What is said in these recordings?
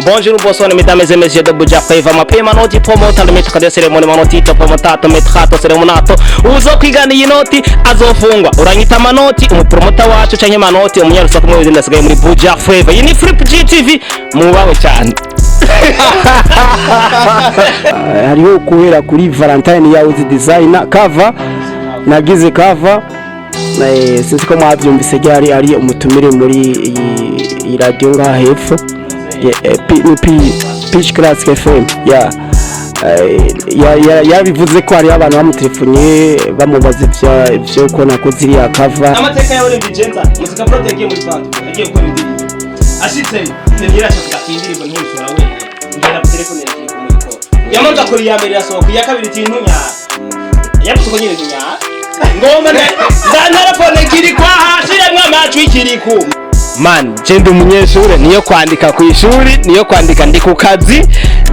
Bonjour bonsoir mesdames et messieurs de Buja Flavor mape manoti promoter le maître de cérémonie manoti to promotato metrato ceremonato uzo kwigana inoti azofungwa uranyita manoti umupromoter wacu canke manoti umunyarusa kumwe wizina sigaye muri Buja Flavor yini Flip GTV mubawe cyane hariho kubera kuri Valentine ya uzi designer cover nagize cover sinzi ko mwabyumvise ryari ari umutumire muri iyi radio ngaha hepfo Pitch Classic FM yabivuze ko hari abantu bamutelefoniye bamubaza ivyo ko nakoze iriya cover amateka yawe Vigenza muzika project yagiye muri Fanta yagiye gukora indirimbo ashitse ngira cyo indirimbo nk'ishora we ngera ku telefone yagiye kumurikora yamanza kuri ya mbere yasohoka ya kabiri tintunya yabutuko nyine nya ngoma ndanarafone kiri kwa hashiremwe amacu ikiriku man jende umunyeshure niyo kwandika ku ishuri niyo kwandika ndi ku kazi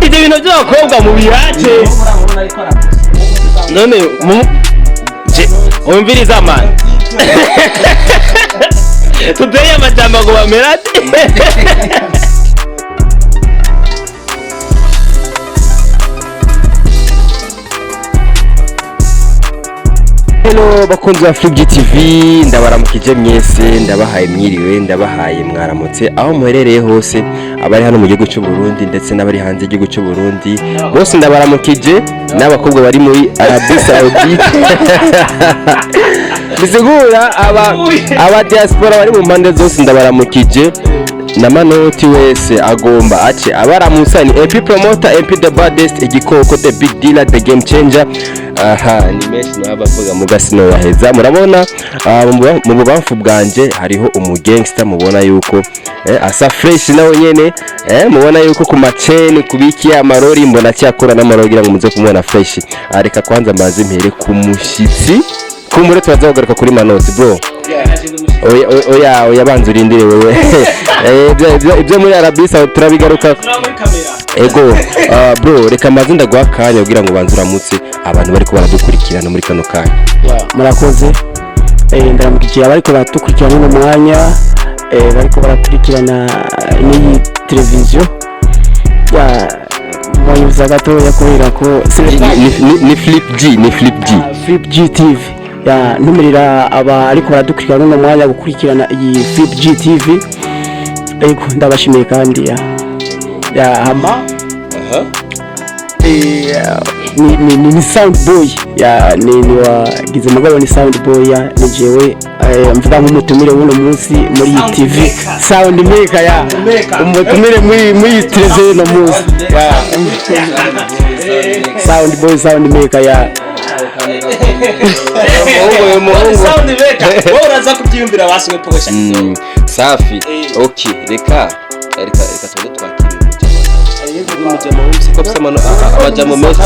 ibyo bintu by'abakobwa mu bihace none umviriza man tuteye amajambo ngo bamerate Hello bakunzi wa Flip GTV ndabaramukije mwese ndabahaye mwiriwe ndabahaye mwaramutse aho muherereye hose abari hano mu gihugu cy'u Burundi ndetse n'abari hanze y'igihugu cy'u Burundi bose ndabaramukije n'abakobwa bari muri Arabie Saoudite bisigura aba diaspora bari mu mpande zose ndabaramukije na manoti wese agomba ace abaramusa ni MP promoter MP the baddest igikoko the big dealer the game changer aha ni menshi n'abavuga mu gasino yaheza murabona mu bubamfu bwanje hariho umugangster mubona yuko asa fresh nawe nyene mubona yuko ku maceni kubiki amarori mbona cyakora n'amarogira ngo muze kumubona fresh areka kwanza mbaze impere ku mushitsi kumure twazaguruka kuri manoti bro oya banza urindire wewe ibyo muri Arabie Saoudite turabigaruka ego bro reka mazinda gwa kanya kugira ngo banze uramutse abantu bari ko baradukurikirana muri kano kanya murakoze ndaramukije abari ko baradukurikirana mu mwanya bari ko barakurikirana ni televiziyo mwanyuza gato yakorera ko ni Flip G TV numirira aba ariko baradukurikirana mu mwanya gukurikirana iyi Flip GTV ndabashimiye kandi hama ni sound boy ni wagize mugabo ni sound boy ni jewe mvuga nk'umutumire w'uno munsi muri iyi TV sound maker umutumire muri TV no munsi sound maker sound maker wowe uraza kubyiyumvira basiwe posha safi okay reka tuze twakira amajambo menshi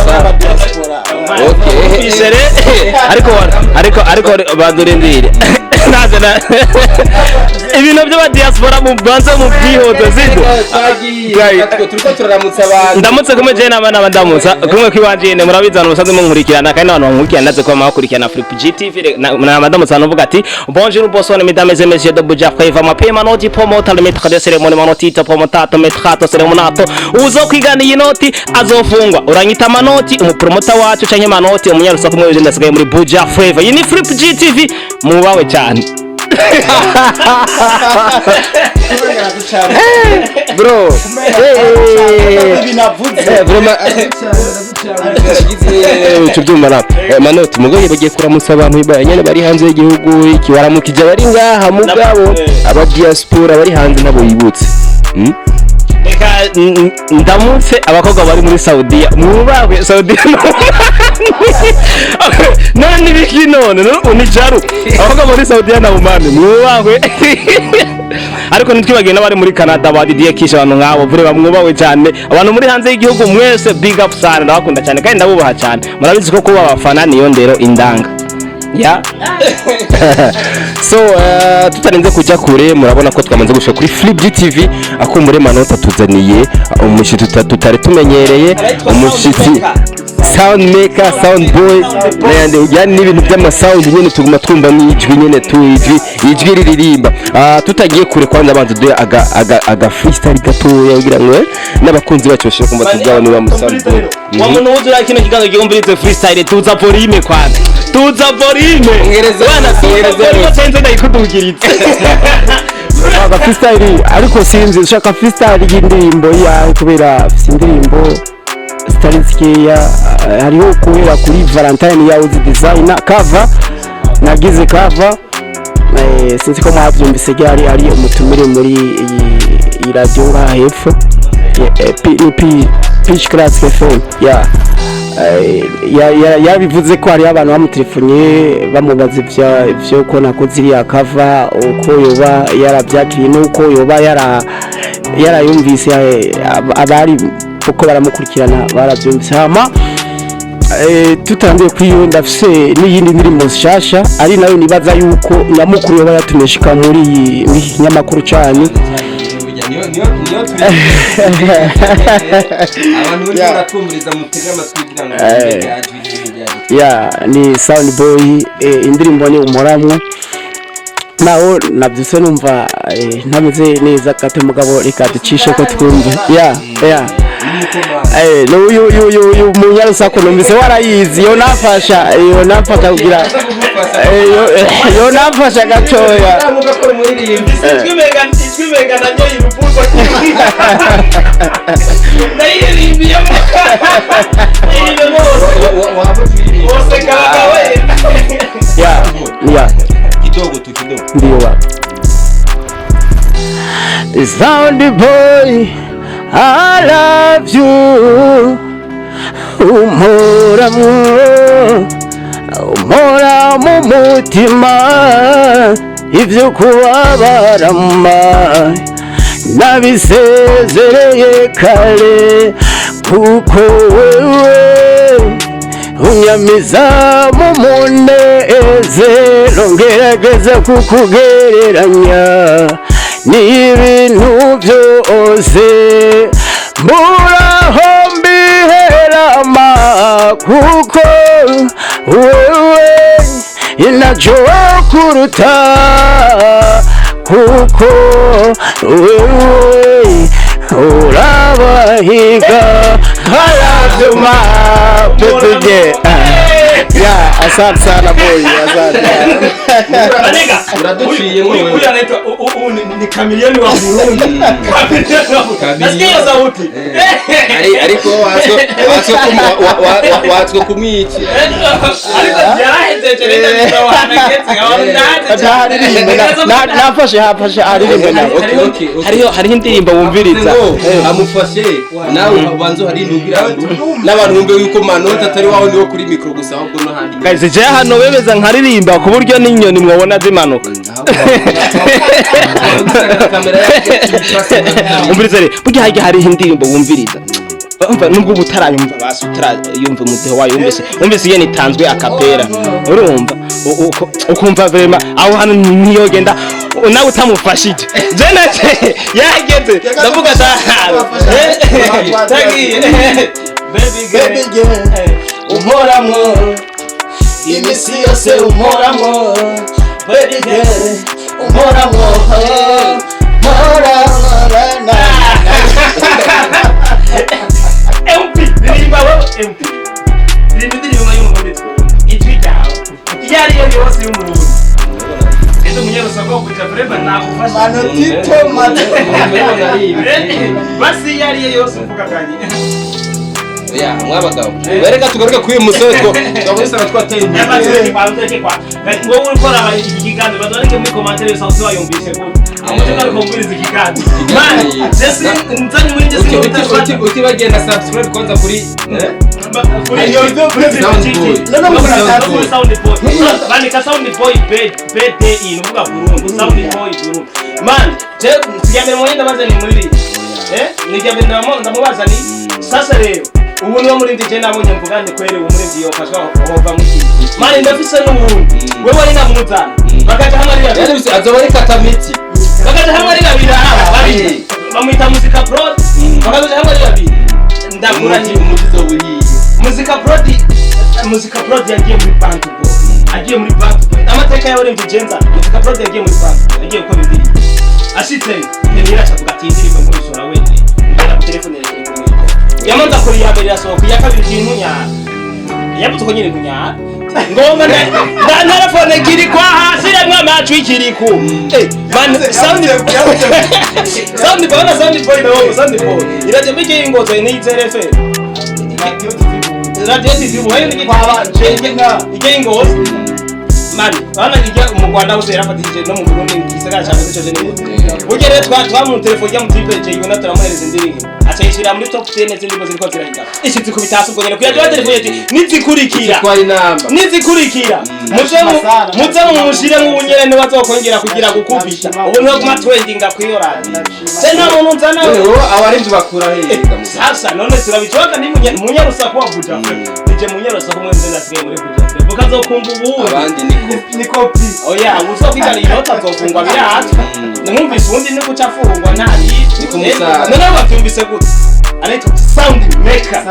ariko badurindire nazana ibintu by'aba diaspora mu banza mu byihoto zido turiko turaramutsa abantu ndamutse kumwe je n'abana ndamutsa kumwe kwibanje ne murabizana ubusanzwe munkurikirana kandi abantu bankurikirana ndaze ko makurikirana Flip GTV na ndamutsa novuga ati bonjour bonsoir mesdames et messieurs de Buja Flavor mape manoti promoter le maître de cérémonie manoti to promotato metrato ceremonato uzo kwigana inoti azofungwa uranyita manoti umupromoter wacu canke manoti umunyarusa kumwe wizina sigaye muri Buja Flavor yini Flip GTV mubawe cyane bro tubyumva manoti mugoye bagiye kuramutsa abantu nyene bari hanze y'igihugu iki baramukije bari ngaha mugabo aba diaspora bari hanze nabo yibutse ndamutse abakobwa bari muri Saudiya mubagwe Saudiya none biki none unijaru abakobwa muri Saudiya na Oman mubagwe ariko nitwibagiye n'abari muri Canada badidiye kisha abantu nkabo vure bamwubawe cyane abantu muri hanze y'igihugu mwese big up sana ndabakunda cyane kandi ndabubaha cyane murabizi ko kuba abafana niyo ndero indanga so tutarenze kujya kure murabona ko twamaze gushaka kuri Flip GTV akumure manota tuzaniye umushitsi tutari tumenyereye umushitsi sound maker sound boy yani n'ibintu by'amasound nyene tuguma twumva n'ijwi nyene ijwi riririmba tutagiye kure kwanza abantu duye aga freestyle gatoya kugira ngo n'abakunzi bacu bashobora kumva tujyaho niba mu sound boy wamuntu wuzura kino kiganza gikombirize freestyle tuza volume kwanza tuza volume bana tuza senze ndayikudugiritse aga freestyle ariko sinzi ushaka freestyle y'indirimbo yawe kubera indirimbo Starinskiya hariho kubera kuri Valentine yawe designer cover nagize cover sinzi ko mwabyumvise ari umutumire muri iyi radio nga hepfo Pitch Class FM yabivuze ko hari abantu bamutelefone bamubaza ivyo ko nakoze iriya cover uko yoba yarabyakiriye nuko yoba yarayumvise abari uko baramukurikirana barabyumvise hama tutangiye kwiyo ndafise n'iyindi ndirimbo nshasha ari nayo nibaza yuko nyamukuru yoba yatumeshika muri kinyamakuru cyane abantu baratumuriza mutega amatwigira ngo ni Sound Boy indirimbo ni umuramwe naho nabyise numva ntameze neza kate mugabo reka ducishe ko twumve no uyu munyarusako numvise warayizi yo nafasha kugira yo nafasha gatoya twimega nanyo yibupurwa ndayirimbye wose kagawe kidogo tu kidogo ndio The Sound Boy I love you umora mu mutima ivyo kubabarama nabisezereye kare kuko wewe unyamiza mu munezero ngerageza kukugereranya n'ibintu byose mburaho mbiherama kuko wewe inacho kuruta kuko wewe urabahiga haravyuma petuje asante sana boy asante uraduciye wewe anaitwa ni kamilioni wa Burundi nasikia sauti ariko watswe kumwici ariko yaraheze cyane nafashe hariho indirimbo wumviriza amufashe nawe ubanzo hari ndugira n'abantu bumve yuko manota atari wawe niwo kuri micro gusa ahubwo no handi guys je hano bebeza nkaririmba ku buryo n'inyoni mwabona zimanuka umvirize burya hari indirimbo wumviriza umva nubwo butaranyumva basi utarayumva umudeho wayo umvise yene itanzwe akapera urumva ukumva vrema aho hano niyo genda nawe utamufashije je nace yageze ndavuga tagiye baby girl umoramo imisi yose umoramo baby girl umoramo Dirimba MP. Dirimba y'umuhondo. Itwita. Yari yose y'umuhondo. Endo munyero sako kuja vrema nakufasha. Mano tito mate. Basi yari yose mfukakanye. Ya mwabagabo. Bereka tugaruke kuri musoko. Twabisaba twateye. Yabaze kwa. Ngo ukora abigigande bazareke muri commentaire sauti wayumvise ko. Amuteka kumbiriza igikandi. Man, just nzanye muri njye utibagenda subscribe kwanza kuri Sound Boy. Bandika Sound Boy PT inuvuga Burundi. Sound Boy Burundi. Man, je siyamere mwenda bazani muri. Nijambe ndamubaza ni sasa leo ubu niwo muri ndije nabonye mvugane kwere uwo muri ndiyo kashwa hova muki. Man ndafise n'ubundi. Wewe ari namuzana. Bakaja hamwe ari yari azoba ari katamiti. Bakaja hamwe ari babiri babiri. Bamwita Muzika Pro. Bakaja hamwe ari babiri. Ndakura ni umuzizo buhiye. Muzika Pro muzika prod yagiye muri Bantu Boy agiye muri Bantu Boy amateka yawe mvye genza muzika prod yagiye muri Bantu Boy agiye gukora indirimbo ashitse nirasha kugatindiriwe muri sora wene ngera ku telefone yake yamanza kuri ya mbere yasohoka ya kabiri kintu nya yabuze ko nyine kunya ngoma na kiri kwa hasira mwa macu ikiriku man sound boy iraje mbike ingozo ni itelefe radio TV wayo ni kwa ingozo man bana kijya mu Rwanda hose yarafatije no mu Burundi gisagara cyane cyo jene ugere twa mu telefone ya mu TV je yona turamuhereza indirimbo acayishira muri top 10 zindi bozi riko zirahiga ishitse ku bitasu ubwo nyene kuya telefone ati nizikurikira muze mu mushire mu bunyene bazokongera kugira gukubita ubu no kuma trendinga kwiyo radio tena muntu nzana abarinzi bakura he sasa none turabicoka ni munyarusa kwa buja nije munyarusa ko mwenze ndasigaye muri buja bukazokumva ubu abandi ni copy oya uzo kwigana inota zofungwa birahatse numvise undi no kucafungwa ntari ni kumusara none bavyumvise gute anaitwa sound maker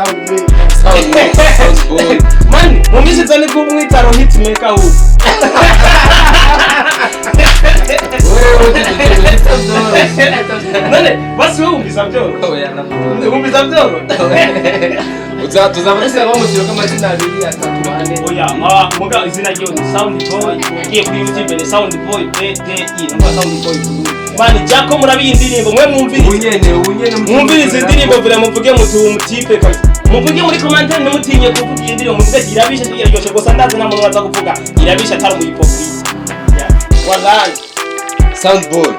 man mumisi zani kumwitaro hit maker hu none basi wewe umvisa byoro umvisa byoro tuzabona ngo musiro kama zina abiri atatu bane oya muga izina ryo ni Sound Boy kiye kuri YouTube ni Sound Boy PTI no Sound Boy mani jako murabi indirimbo mwe mwumvirize indirimbo vile muvuge mutu mutipe kazi muvuge muri commentaire numutinye kuvuga indirimbo muvuge irabisha iryoshye gusa ndazi na muntu waza kuvuga irabisha atari mu hypocrite wallahi Sound Boy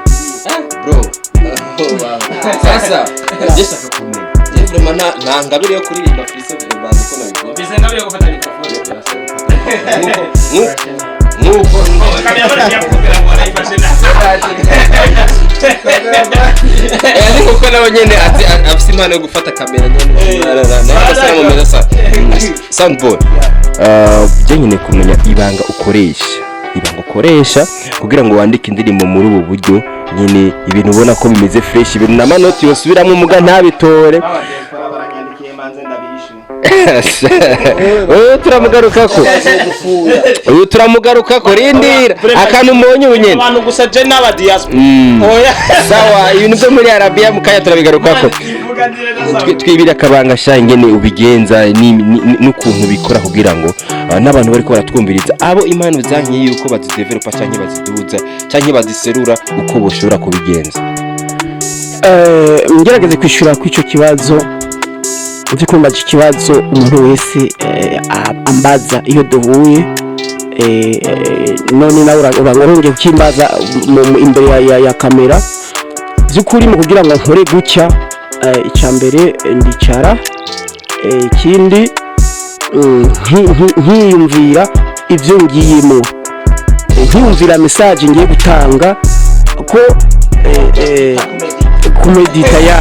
bro wow sasa ndashaka kumenya vraiment ntangabire yo kuririmba Frise bazi ko nabikora bize ngabire gufata mikrofone nuko kamera ya kugira ngo arayifashe ariko ko nawe nyene afise impano yo gufata kamera nyene na mu meza sa Sound Boy je nyine kumenya ibanga ukoresha kugira ngo wandike indirimbo muri ubu buryo nyine ibintu ubona ko bimeze fresh ibintu na manoti yosubiramo umuga ntabitore turamugarukako rindira akantu umonye ubunyene abantu gusa je n'aba diaspora oya sawa ibintu byo muri Arabia mukaya turabigarukako twibira akabanga shangene ubigenza n'ukuntu bikora kugira ngo n'abantu bariko baratwumviriza abo impano zankiye yuko bazidevelopa canke baziduza canke baziserura uko boshobora kubigenza ngerageze kwishura kw'ico kibazo uzi kumva iki kibazo umuntu wese ambaza iyo duhuye none nawe urangorongeye kukimbaza imbere ya kamera by'ukuri mu kugira ngo nkore gutya icyambere ndicara ikindi nkiyumvira ibyo ngiyemo nkiyumvira message ngiye gutanga ko kumedita ya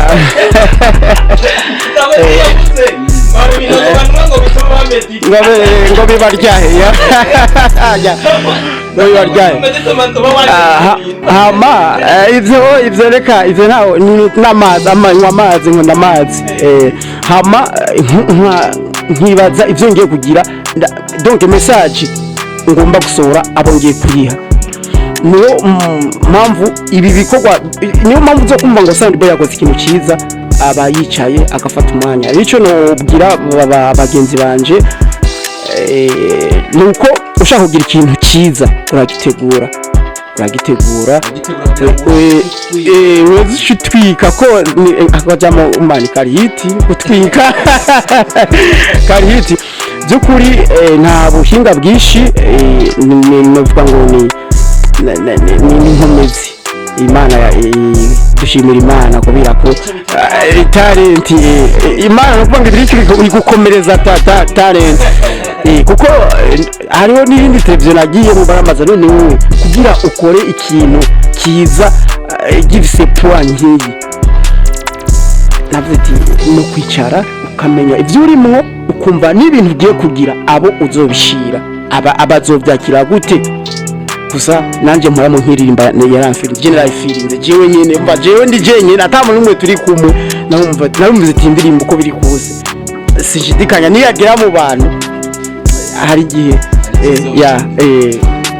ngo bibaryahe hama ivyo reka ivyo ntaho n'amazi amanywa amazi nkunda amazi hama nkibaza ivyo ngiye kugira donc message ngomba gusohora abo ngiye kuyiha niyo mpamvu ibi bikorwa niyo mpamvu zo kumva ngo Sound Boy yakoze ikintu cyiza aba yicaye agafata umwanya icyo nobwira bagenzi banje nuko ushaka kugira ikintu cyiza uragitegura twika ko akajamo umani karihiti gutwika karihiti by'ukuri nta buhinga bwinshi novuga ngo ni inkomezi imana dushimira imana kubera ko talent imana nukuvuga ngo iri gukomereza talent kuko hariho n'ibindi televiziyo nagiye mu baramaza none wowe kugira ukore ikintu kiza gifise point nkiyi navuze ati no kwicara ukamenya ivyo urimo ukumva n'ibintu ugiye kugira abo uzobishira abazovyakira gute gusa nanje mpora mu nkiririmba yaramfiri general feeling jewe nyene mva jewe ndi jenyene atamu numwe turi kumwe narumva ati indirimbo uko biri kuze sishidikanya niyagira mu bantu hari igihe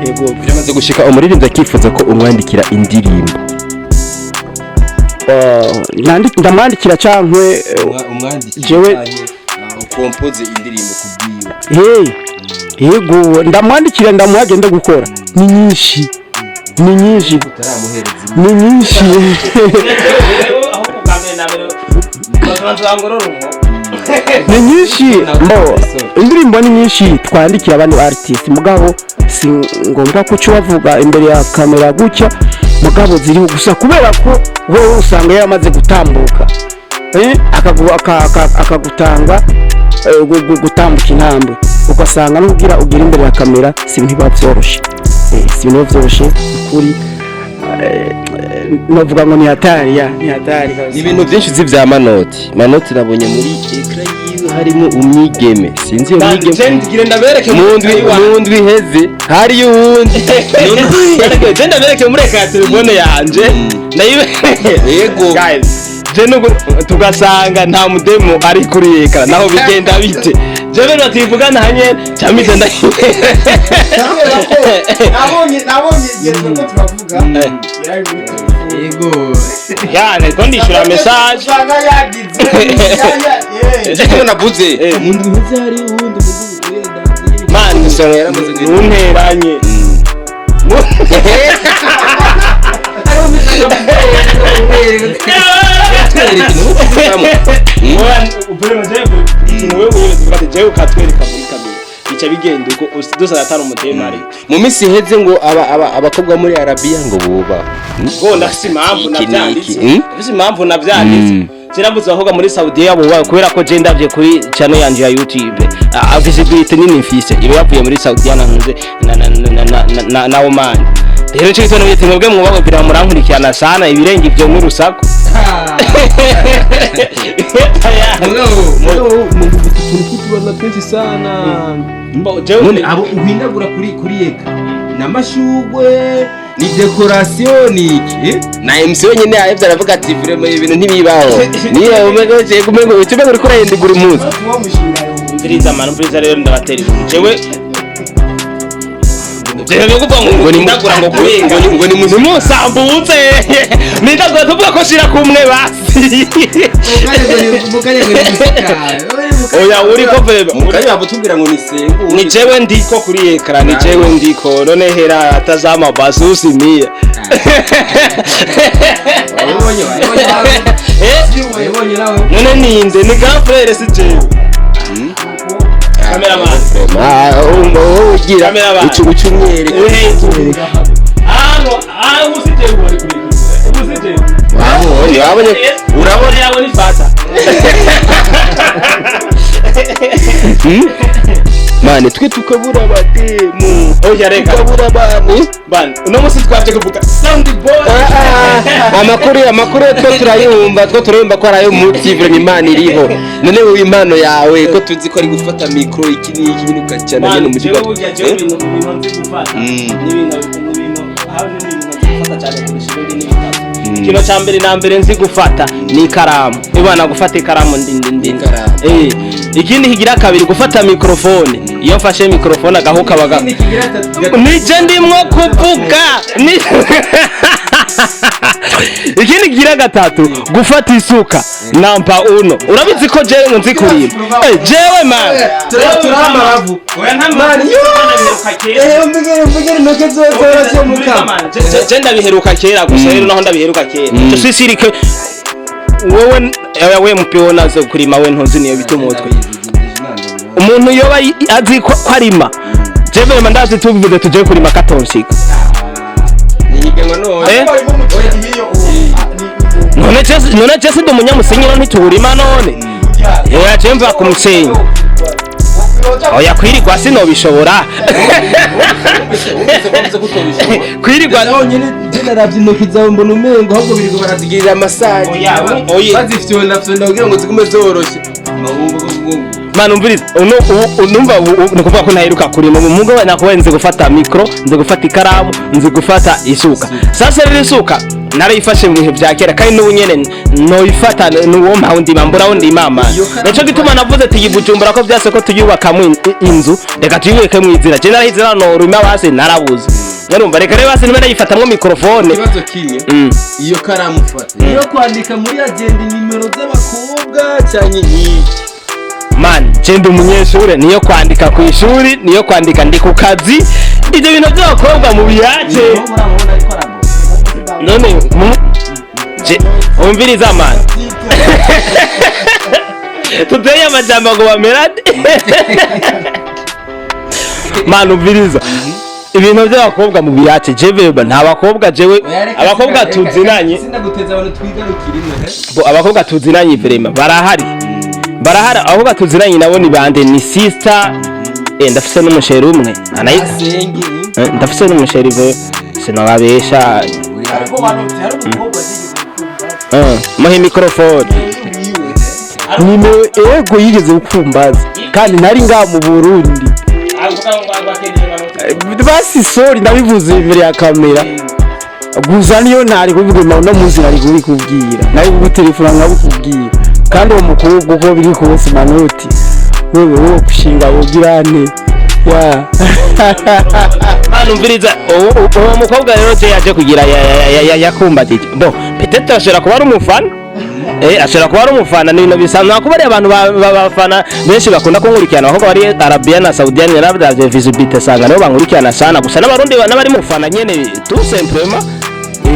yego biramaze gushika umuririmbyi akifuza ko umwandikira indirimbo ndamwandikira cankwe jewe ukompoze indirimbo kubwiwe yego ndamwandikira ndamuhagenda gukora ni nyinshi ni nyinshi ni nyinshi mbo indirimbo ni nyinshi twandikira abantu artist mugabo si ngombwa ko cyo bavuga imbere ya kamera gutya mugabo ziri gusa kubera ko wowe usanga yaramaze gutambuka akagutanga gutambuka intambwe ugasanga n'ubwira ugira imbere ya kamera si ibintu biba byoroshe si ibintu byoroshe ukuri novuga ngo ni hatari ibintu byinshi z'ivya manoti nabonye muri ekra yiwe harimo umwigeme sinzi iyo mwigeme mu ndwi heze hari yundi genda bereke muri eka telefone yanje yego tugasanga nta mudemo ari kuri ekara naho bigenda bite jewe bativugana hanye cyamize nabonye yezo ko turavuga yego yani ko ndishura message usanga yagize cyo navuze mu ndwi heze hari uwundi man usanga yaramaze nteranye bigenda uko dusa atari umutemari mu minsi iheze ngo abakobwa muri Arabia ngo buba ngo ndasi impamvu navyanditse sinavuze abakobwa muri Saudi yabo kubera ko je ndavye kuri channel yanje ya YouTube visibility nini mfise ibe yavuye muri Saudi yananze na Oman rero cyo gitono yete mwebwe mwubako kugira murankurikirana sana ibirenge ivyo nk'urusaku tubona twinshi sana none abo uhindagura kuri eka namashugwe ni decoration niki na MC wenyine yahevye aravuga ati vraiment ibintu ntibibaho niyo umegoje kumengo utume uri kurahindagura impuzu ndiriza manu ndiriza rero ndabatera jewe jewe kuvuga ngo ndagura ngo kurenga ngo ni musambutse ndagura tuvuga ko shira kumwe basi oya uri ko vreba mukanya batubwira ngo ni sengu ni jewe ndiko kuri ekra ni jewe ndiko none hera atazama basusi mia none ninde ni girlfriend si jewe cameraman ugira ucumwere usije wabonye urabona yabo ni fata mane twe tukabura abatemu oya reka tukabura abantu ban uno musi twabye kuvuga sound boy amakuru two turayumva ko arayo mu TV Imana iriho none wowe impano yawe ko tuzi ko ari gufata micro iki bintu ukacana nyene mu gihe ibintu nzi gufata n'ibintu aho n'ibintu gufata cyane kurusha ibindi n'ibitabo kino ca mbere na mbere nzi gufata ni ikaramu ibana gufata ikaramu ndindi ikindi kigira kabiri gufata mikrofone iyo mfashe mikrofone agahuka baga nije ndimwo kuvuga ikindi kigira gatatu gufata isuka namba uno urabizi ko jewe nzi kurima jewe man turamaravu oya ntamani mbigere noke zose mukama je ndabiheruka kera gusa rero naho ndabiheruka kera cyo sisirike wowe mupiona zo kurima we ntuzi niyo bitumutwe umuntu yoba azi ko arima jewe mandazi tubivuze tuje kurima katonsika none Jesse ndo munyamusenyero ntiturima none oya je mva ku musenyi oya kwirirwa sino bishobora kwirirwa nyine naravye intoki zawe mbona umengo ahubwo birirwa barazigirira masaje oya bazifitiwe navyo ndagira ngo zigume zoroshe man umviriza numva nukuvuga ko ntaheruka kuri mu mugo nakuba nzi gufata micro nzi gufata ikaramu nzi gufata isuka sasa rero isuka narayifashe mu bihe bya kera kandi n'ubu nyene noyifata n'uwo mpawundi mambura wundi mama nico gituma navuze ati yibujumbura ko byase ko tuyubakamo inzu reka tuyubeke mu izira je narahizira no ruma base narabuze yarumva reka rero base nimena yifatamwe microphone kibazo kimwe iyo karamu fata iyo kwandika muri agenda nimero z'abakobwa cyanye nyinshi man cende umunyeshure niyo kwandika ku ishuri niyo kwandika ndi ku kazi ibyo bintu by'abakobwa mu biyace none umviriza man tuteye amajambo ngo bamerade man umviriza ibintu by'abakobwa mu biyace jewe nta bakobwa jewe abakobwa tuzinanye sindaguteza abantu twigarukirine bo abakobwa tuzinanye vrema barahari aho tuzinanye nabo ni bande ni sister ndafise n'umusheri umwe anayisenge ndafise n'umusheri ve sinababesha ariko bantu hari umukobwa muhe microphone nime ego yigeze ukumbaza kandi nari nga mu Burundi basi sorry ndabivuze imbere ya kamera gusa niyo ntari kubivuga no munsi nari kubikubwira nari kugutelefona nkabukubwira kandi uwo mukobwa uko biri kose manoti wewe wo kushinga ugirane ya umviriza uwo mukobwa rero je yaje kugira yakumbatije bo peut-être ashobora kuba ari umufana ashobora kuba ari umufana ni ibintu bisanzwe kuba ari abantu bafana benshi bakunda kunkurikirana aho bari Arabia na Saudian n'abavye visibility sanga nabo bankurikirana sana gusa n'abarundi n'abari mufana nyene tout simplement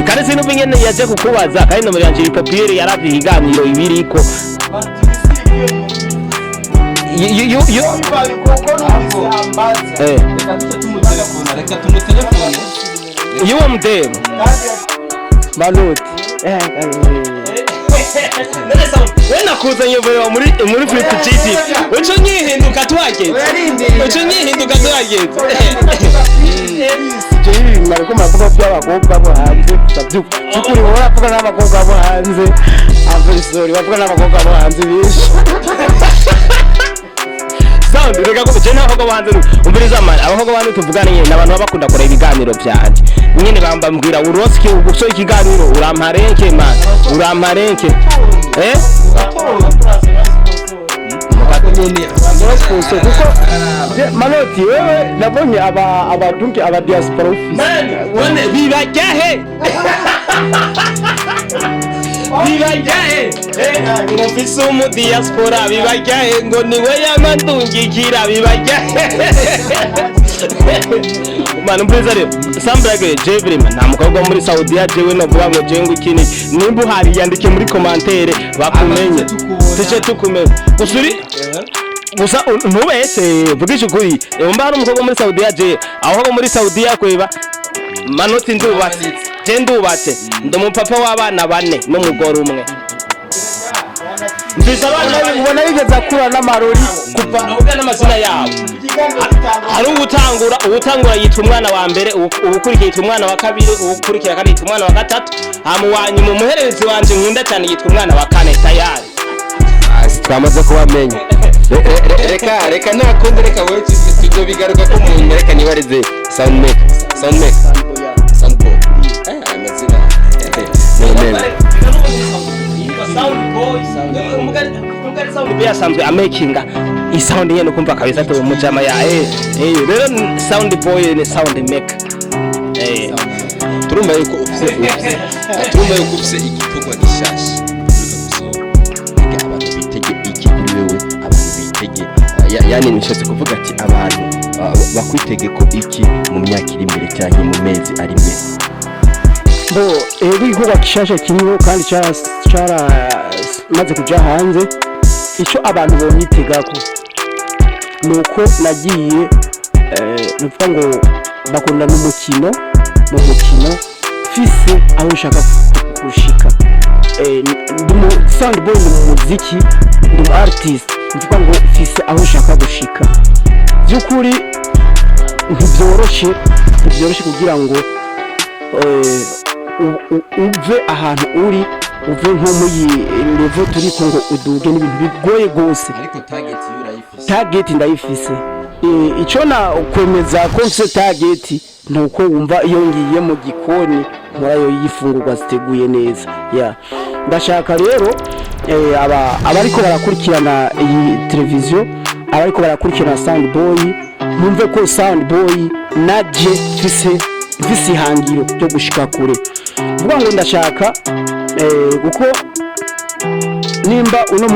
kandi sinumva ingene yaje kukubaza kandi nomero yanje ipopire yaravye iganiro ibiriko reka tumutelefone yuwo mdemo manoti wena kuzanye vuba muri flip GT uco nyihinduka twageze jeyi mariko mavuga by'abakobwa bo hanze sabyuka cyukuri wowe avuga n'abakobwa bo hanze sorry bavuga n'abakobwa bo hanze bishi sound reka ko je naho banze umviriza man aho banze tuvugana nyine nabantu babakunda kora ibiganiro byanje nyine bambambwira uroski uguso ikiganiro uramparenke man uramparenke kuko manoti wewe nabonye abadunke aba diaspora office wone bibajyahe ngo mfise umu diaspora bibajyahe ngo niwe yamadungikira bibajyahe manu mbiza rero sambrage jevrima nta mukobwa muri Saudiya jewe no vuga ngo jengu ikini nimba uhari yandike muri commentaire bakumenye tuce tukumenye usuri gusa ntubese vugisha ukuri umba hari umukobwa muri Saudiya je aho muri Saudiya kweba manoti ndubatse je ndubatse ndumupapa w'abana bane n'umugore umwe mfise abana ubona bigeze akura n'amarori kuva uvuga n'amazina yabo hari ubutangura yitwa umwana wa mbere ubukurikira yitwa umwana wa kabiri ubukurikira kandi yitwa umwana wa gatatu hamuwanyu mu muhererezi wanje nkunda cyane yitwa umwana wa kane tayari twamaze kubamenya reka nakunde reka wewe tujye bigaruka ko umuntu reka nibarize soundmaker amazina sound yasanzwe amakinga isound yene kumva kabisa to mujama ya rero sound boy ni sound maker turumva yuko ufise igikorwa gishasha abantu bitege iki kuri wewe abantu bitege yani nishatse kuvuga ati abantu bakwitege ko iki mu myaka iri imbere cyane mu mezi ari imbere bo igikorwa gishasha kiriho kandi cara maze kuja hanze icyo abantu bonyitegako nuko nagiye nuvuga ngo bakunda n'umukino fise aho nshaka gushika ndumu sound boy mu muziki ndumu artist nuvuga ngo fise aho nshaka gushika byukuri ntibyoroshe kugira ngo uve ahantu uri uve nko muri level turiko ngo uduge n'ibintu bigoye gose ariko target urayifise target ndayifise ico na ukwemeza ko mfise target nuko wumva iyo ngiye mu gikoni nkora yo yifungurwa ziteguye neza ya ndashaka rero abariko barakurikirana iyi televiziyo abariko barakurikirana Sound Boy numve ko Sound Boy naje mfise ihangiro ryo gushika kure vuga ngo ndashaka kuko nimba uno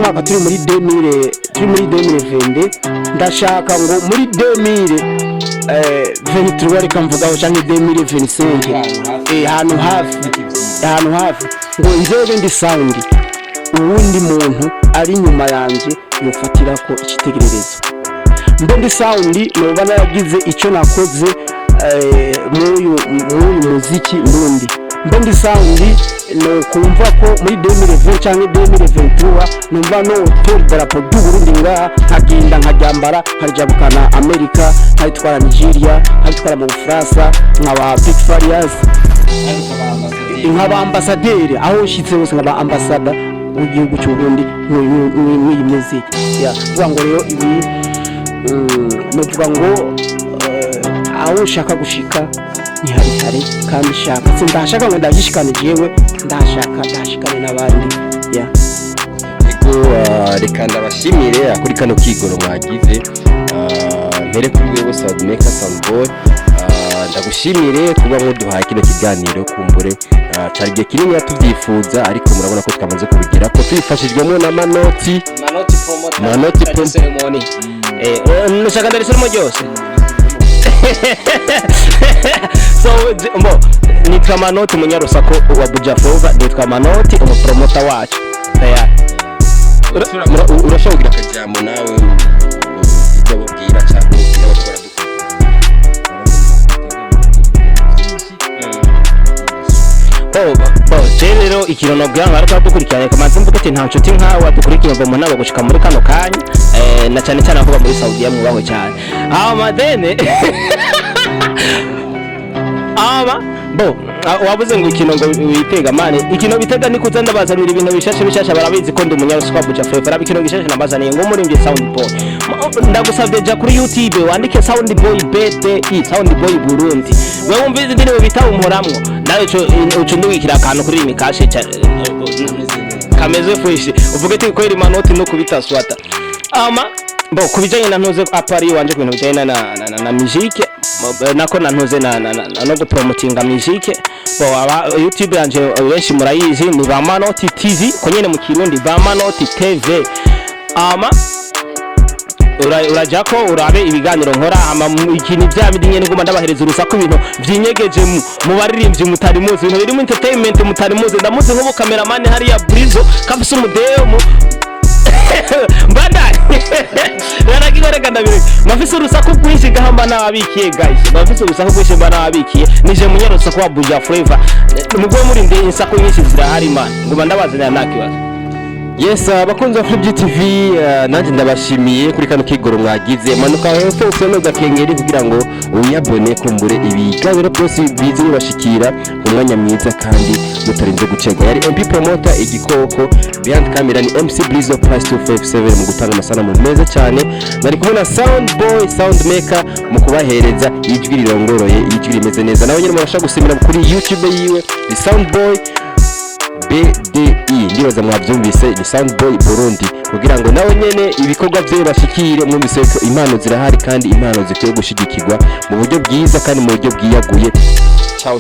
mwaka turi muri 2020 ndashaka ngo muri 2023 reka mvugaho cyangwa 2025 ahantu hafi ngo nzebe ndi Sound uwundi muntu ari nyuma yanje yofatira ko ikitegererezo mbe ndi Sound noba naragize icyo nakoze muri muziki ndundi mbe ndi Sound no kumva ko muri 2020 cyangwa 2023 numva no tori darapo du Burundi nga nkagenda nkajyambara nkajabukana America nkayitwara Nigeria nkayitwara mu France nkaba Big Farias nkaba ambassadeur aho ushitse hose nkaba ambassador w'igihugu cy'u Burundi muri muziki ya vuga ngo rero ibi novuga ngo aho ushaka gushika ni hari kandi shaka sindashaka ngo ndagishikane jewe ndashikane n'abandi ya ego reka ndabashimire akuri kano kigoro mwagize mbere kuri wewe Sound Maker Sound Boy ndagushimire kuba muduhaye kino kiganiro kumbure cari gihe kinini yatuvyifuza ariko murabona ko twamaze kubigira ko twifashijwemo na Manoti promoter ceremony nashaka ndarisemo ryose so nitwa Manoti Munyarusako wa Buja Flava nitwa Manoti umupromota wacu tayari urashobora akajambo nawe ibyo bubwira cyangwa ibyo bakora rero ikintu nobwira ngo ariko dukurikiranye kamanzi mvuga ati nta nshuti nkawe dukurikiranye ngo munabo gushika muri kano kanya na cyane cyane avuga muri Saudiya mubaho cyane madene wabuze ngo ikintu ngo witega mane ikintu bitega ni kuza ndabazanira ibintu bishashe barabizi ko ndi Munyaruswa Buja Flava rabi ikintu gishashe nabazaniye ngo muri Sound Boy ndagusabye ja kuri YouTube wandike Sound Boy BDI Sound Boy Burundi wewe umvize indirimbo bita umuramwo nawe uco ndwikira akantu kuri imikashe kameze fresh uvuge ati ko iri Manoti no kubita swata kubijanye na ntuze apari wanje kubintu bijanye na musique nako nantuze no gupromotinga musique YouTube yanje benshi murayizi ni ba Manoti TV ko nyene mu Kirundi ba Manoti TV urajako urabe ibiganiro nkora ikintu byabindi nyene ngoma ndabahereza urusaku ibintu vyinyegeje mu baririmbyi mutari muzi ibintu biri mu entertainment mutari muzi ndamuzi nk'ubu cameraman hari ya Brizo kafise umudeo mbanda naragigarega ndabire mafise urusaku bwinshi gahamba nababikiye guys mafise urusaku bwinshi mbana nababikiye nije Munyarusako wa Buja Flava mugwe muri ndi insako nyinshi zirahari man ngoma ndabazana nakibazo yes abakunzi ba Flip TV nanjye ndabashimiye kuri kano kigoro mwagize manuka hepfo usome gakengeri kugira ngo uyabone kumbure ibiganiro byose bize bibashikira umwanya mwiza kandi mutarinze gucegwa yari MP Promoter igikoko behind camera ni MC Blizo Plus 257 mu gutanga amasanamu meza cyane nari kumwe na Sound Boy Sound Maker mu kubahereza ijwi rirongoroye ijwi rimeze neza nawe nyine murashaka gusimira kuri YouTube yiwe ni Sound Boy BDI ndibaza mwabyumvise ni Sound Boy Burundi kugira ngo nawe nyene ibikorwa bye bashikire mu miseko impano zirahari kandi impano zikwiye gushigikirwa mu buryo bwiza kandi mu buryo bwiyaguye ciao